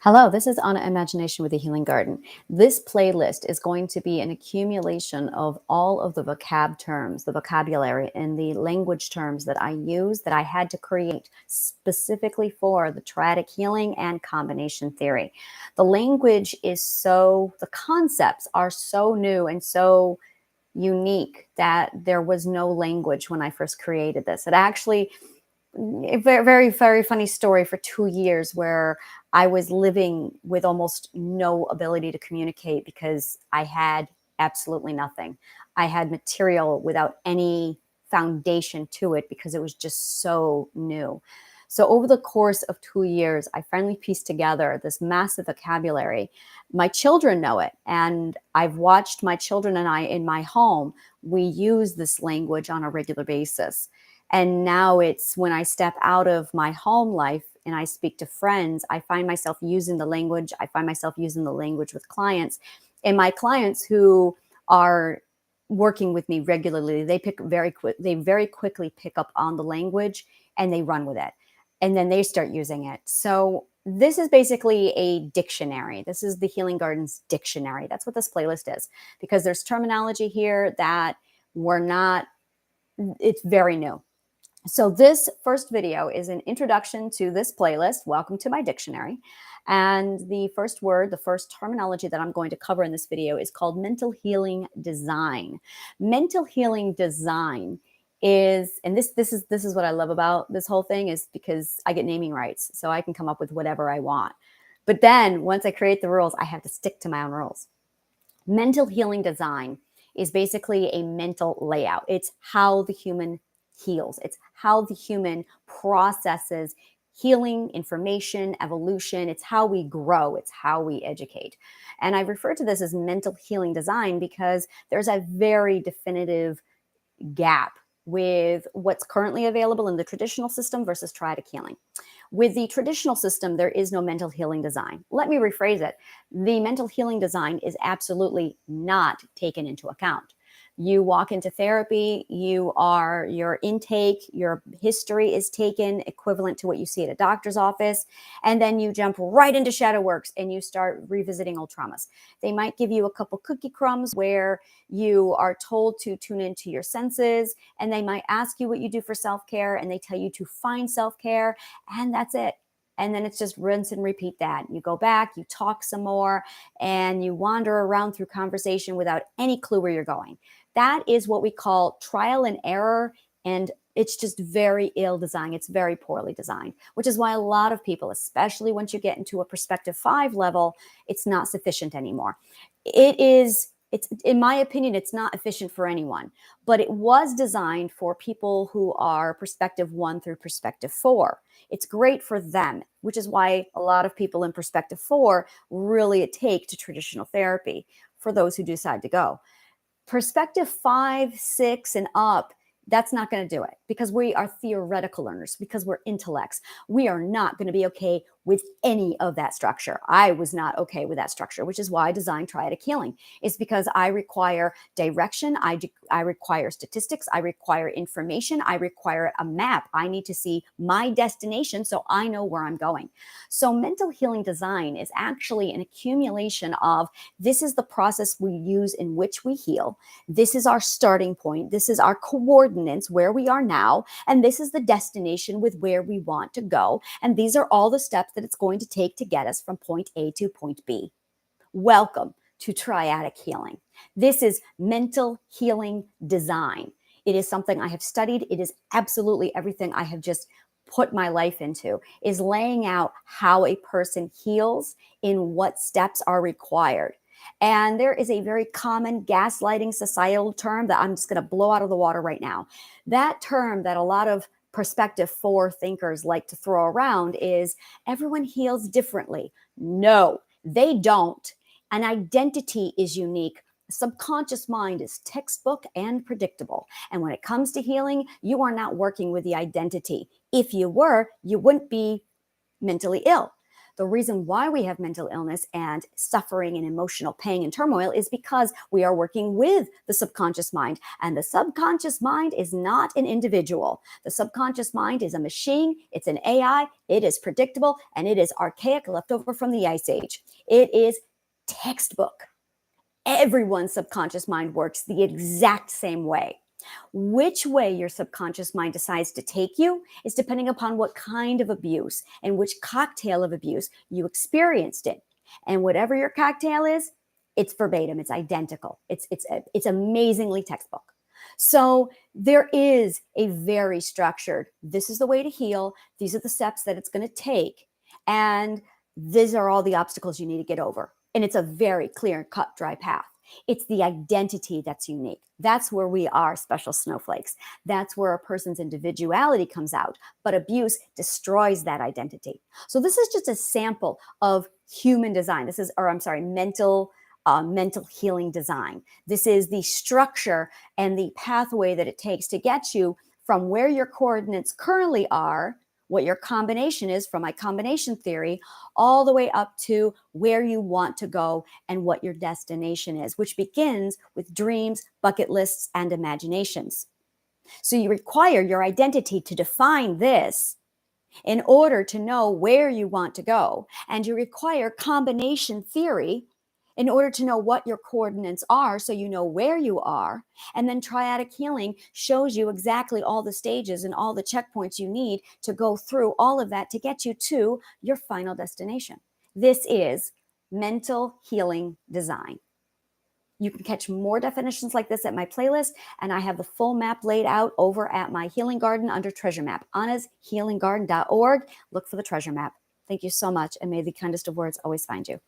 Hello, this is Anna Imagination with the Healing Garden. This playlist is going to be an accumulation of all of the vocab terms, the vocabulary, and the language terms that I use that I had to create specifically for the triadic healing and combination theory. The language is the concepts are so new and so unique that there was no language when I first created this. It actually a very funny story for 2 years where I was living with almost no ability to communicate because I had absolutely nothing. I had material without any foundation to it because it was just so new. So over the course of 2 years, I finally pieced together this massive vocabulary. My children know it, and I've watched my children and I in my home. We use this language on a regular basis. And now it's when I step out of my home life and I speak to friends, I find myself using the language. I find myself using the language with clients. And my clients who are working with me regularly, they very quickly pick up on the language and they run with it. And then they start using it. So this is basically a dictionary. This is the Healing Gardens dictionary. That's what this playlist is, because there's terminology here that we're not, it's very new. So this first video is an introduction to this playlist. Welcome to my dictionary. And the first word, the first terminology that I'm going to cover in this video is called mental healing design. Mental healing design is, and this is what I love about this whole thing, is because I get naming rights, so I can come up with whatever I want. But then once I create the rules, I have to stick to my own rules. Mental healing design is basically a mental layout. It's how the human heals. It's how the human processes healing, information, evolution. It's how we grow. It's how we educate. And I refer to this as mental healing design because there's a very definitive gap with what's currently available in the traditional system versus triadic healing. With the traditional system, there is no mental healing design. Let me rephrase it. The mental healing design is absolutely not taken into account. You walk into therapy, your intake, your history is taken equivalent to what you see at a doctor's office, and then you jump right into shadow works and you start revisiting old traumas. They might give you a couple cookie crumbs where you are told to tune into your senses, and they might ask you what you do for self-care, and they tell you to find self-care, and that's it. And then it's just rinse and repeat that. You go back, you talk some more, and you wander around through conversation without any clue where you're going. That is what we call trial and error, and it's just very ill designed. It's very poorly designed, which is why a lot of people, especially once you get into a perspective 5 level, it's not sufficient anymore. It's, in my opinion, it's not efficient for anyone, but it was designed for people who are perspective 1 through perspective 4. It's great for them, which is why a lot of people in perspective 4 really take to traditional therapy for those who decide to go. Perspective 5, 6, and up, that's not going to do it because we are theoretical learners, because we're intellects. We are not going to be okay with any of that structure. I was not okay with that structure, which is why I designed triadic healing. It's because I require direction. I require statistics. I require information. I require a map. I need to see my destination so I know where I'm going. So mental healing design is actually an accumulation of, this is the process we use in which we heal. This is our starting point. This is our coordinates, where we are now. And this is the destination with where we want to go. And these are all the steps that it's going to take to get us from point A to point B. Welcome to triadic healing. This is mental healing design. It is something I have studied. It is absolutely everything I have just put my life into, is laying out how a person heals, in what steps are required. And there is a very common gaslighting societal term that I'm just going to blow out of the water right now. That term that a lot of perspective 4 thinkers like to throw around is everyone heals differently. No, they don't. An identity is unique. Subconscious mind is textbook and predictable. And when it comes to healing, you are not working with the identity. If you were, you wouldn't be mentally ill. The reason why we have mental illness and suffering and emotional pain and turmoil is because we are working with the subconscious mind. And the subconscious mind is not an individual. The subconscious mind is a machine, it's an AI, it is predictable, and it is archaic, left over from the Ice Age. It is textbook. Everyone's subconscious mind works the exact same way. Which way your subconscious mind decides to take you is depending upon what kind of abuse and which cocktail of abuse you experienced it. And whatever your cocktail is, it's verbatim, it's identical. It's amazingly textbook. So there is a very structured, this is the way to heal, these are the steps that it's going to take, and these are all the obstacles you need to get over. And it's a very clear and cut, dry path. It's the identity that's unique. That's where we are special snowflakes. That's where a person's individuality comes out. But abuse destroys that identity. So this is just a sample of human design. This is, or I'm sorry, mental healing design. This is the structure and the pathway that it takes to get you from where your coordinates currently are, what your combination is from my combination theory, all the way up to where you want to go and what your destination is, which begins with dreams, bucket lists, and imaginations. So you require your identity to define this in order to know where you want to go. And you require combination theory in order to know what your coordinates are so you know where you are. And then triadic healing shows you exactly all the stages and all the checkpoints you need to go through all of that to get you to your final destination. This is mental healing design. You can catch more definitions like this at my playlist, and I have the full map laid out over at my Healing Garden under Treasure Map, anashealinggarden.org. Look for the treasure map. Thank you so much, and may the kindest of words always find you.